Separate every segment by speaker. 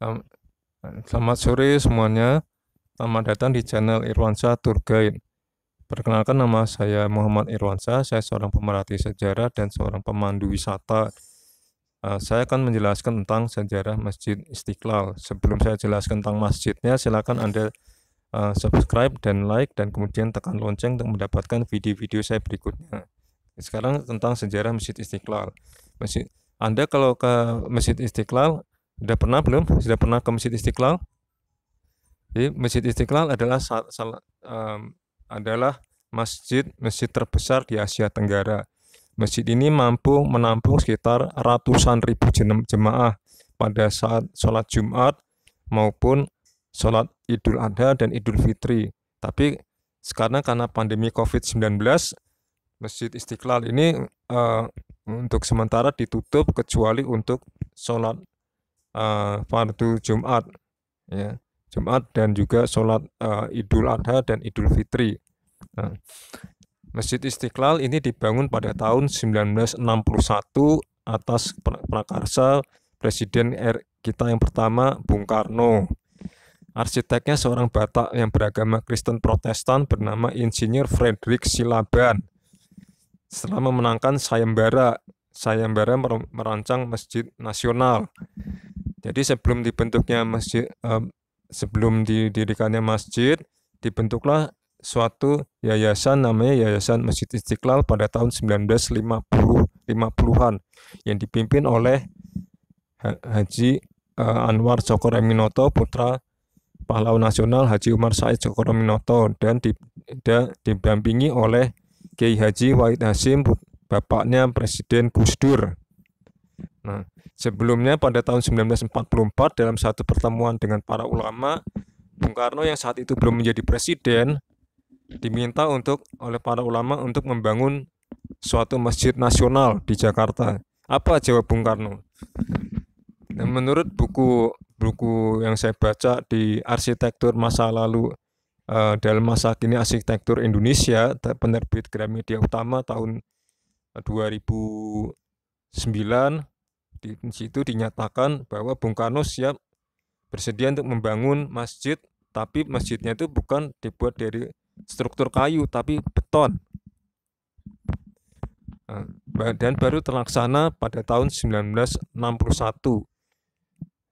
Speaker 1: Sem- Selamat sore semuanya. Selamat datang di channel Irwansyah Tour Guide. Perkenalkan, nama saya Muhammad Irwansyah. Saya seorang pemerhati sejarah dan seorang pemandu wisata. Saya akan menjelaskan tentang sejarah Masjid Istiqlal. Sebelum saya jelaskan tentang masjidnya, silakan Anda subscribe dan like, dan kemudian tekan lonceng untuk mendapatkan video-video saya berikutnya. Sekarang tentang sejarah Masjid Istiqlal. Anda kalau ke Masjid Istiqlal, sudah pernah belum? Sudah pernah ke Masjid Istiqlal? Jadi Masjid Istiqlal adalah masjid terbesar di Asia Tenggara. Masjid ini mampu menampung sekitar ratusan ribu jemaah pada saat sholat Jumat maupun sholat Idul Adha dan Idul Fitri. Tapi sekarang karena pandemi COVID-19, Masjid Istiqlal ini untuk sementara ditutup kecuali untuk sholat fardu Jumat, ya. Jumat dan juga sholat Idul Adha dan Idul Fitri. Nah, Masjid Istiqlal ini dibangun pada tahun 1961 atas prakarsa Presiden kita yang pertama, Bung Karno. Arsiteknya seorang Batak yang beragama Kristen Protestan bernama Insinyur Frederick Silaban. Setelah memenangkan sayembara merancang Masjid Nasional. Jadi sebelum didirikannya masjid, dibentuklah suatu yayasan namanya Yayasan Masjid Istiqlal pada tahun 1950-an yang dipimpin oleh Haji Anwar Tjokorominoto, putra pahlawan nasional Haji Umar Said Tjokorominoto, dan didampingi oleh Kiai Haji Wahid Hasyim, bapaknya Presiden Gus Dur. Nah, sebelumnya pada tahun 1944 dalam satu pertemuan dengan para ulama, Bung Karno yang saat itu belum menjadi presiden diminta oleh para ulama untuk membangun suatu masjid nasional di Jakarta. Apa jawab Bung Karno? Dan menurut buku yang saya baca di arsitektur masa lalu dalam masa kini arsitektur Indonesia, penerbit Gramedia Utama tahun 2009, di situ dinyatakan bahwa Bung Karno siap bersedia untuk membangun masjid, tapi masjidnya itu bukan dibuat dari struktur kayu, tapi beton. Dan baru terlaksana pada tahun 1961.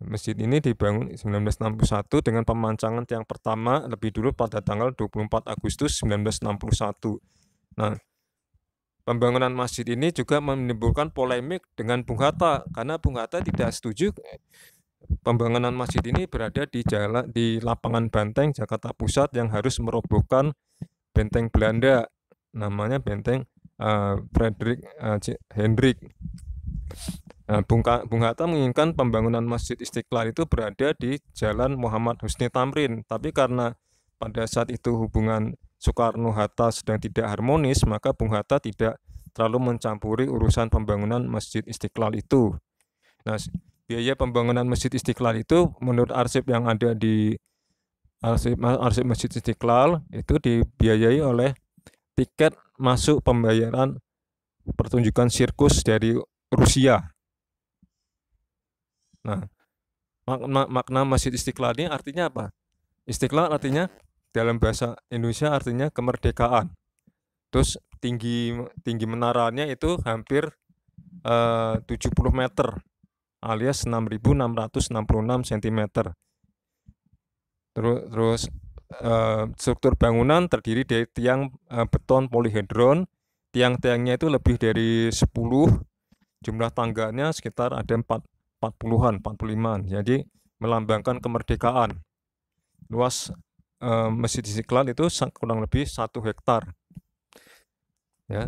Speaker 1: Masjid ini dibangun 1961 dengan pemancangan tiang pertama lebih dulu pada tanggal 24 Agustus 1961. Nah, pembangunan masjid ini juga menimbulkan polemik dengan Bung Hatta, karena Bung Hatta tidak setuju pembangunan masjid ini berada di lapangan Banteng, Jakarta Pusat, yang harus merobohkan benteng Belanda, namanya benteng Frederick Hendrik. Bung Hatta menginginkan pembangunan Masjid Istiqlal itu berada di Jalan Muhammad Husni Tamrin, tapi karena pada saat itu hubungan Soekarno-Hatta sedang tidak harmonis, maka Bung Hatta tidak terlalu mencampuri urusan pembangunan Masjid Istiqlal itu. Nah, biaya pembangunan Masjid Istiqlal itu menurut arsip yang ada di arsip Masjid Istiqlal itu dibiayai oleh tiket masuk pembayaran pertunjukan sirkus dari Rusia. Nah, makna Masjid Istiqlal ini artinya apa? Istiqlal artinya dalam bahasa Indonesia artinya kemerdekaan. Terus tinggi menaranya itu hampir 70 meter alias 6.666 cm. Terus struktur bangunan terdiri dari tiang beton polihedron. Tiang-tiangnya itu lebih dari 10, jumlah tangganya sekitar ada 40-an, 45-an. Jadi melambangkan kemerdekaan. Luas Masjid Istiqlal itu kurang lebih 1 hektar. Ya.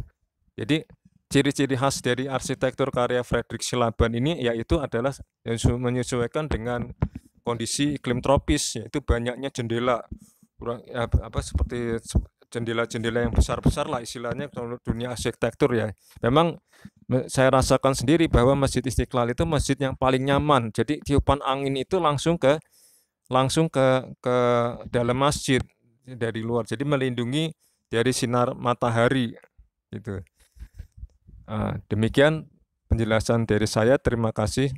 Speaker 1: Jadi ciri-ciri khas dari arsitektur karya Frederick Silaban ini yaitu adalah menyesuaikan dengan kondisi iklim tropis, yaitu banyaknya jendela, seperti jendela-jendela yang besar-besar lah istilahnya kalau dunia arsitektur ya. Memang saya rasakan sendiri bahwa Masjid Istiqlal itu masjid yang paling nyaman. Jadi tiupan angin itu langsung ke dalam masjid dari luar. Jadi melindungi dari sinar matahari gitu. Demikian penjelasan dari saya. Terima kasih.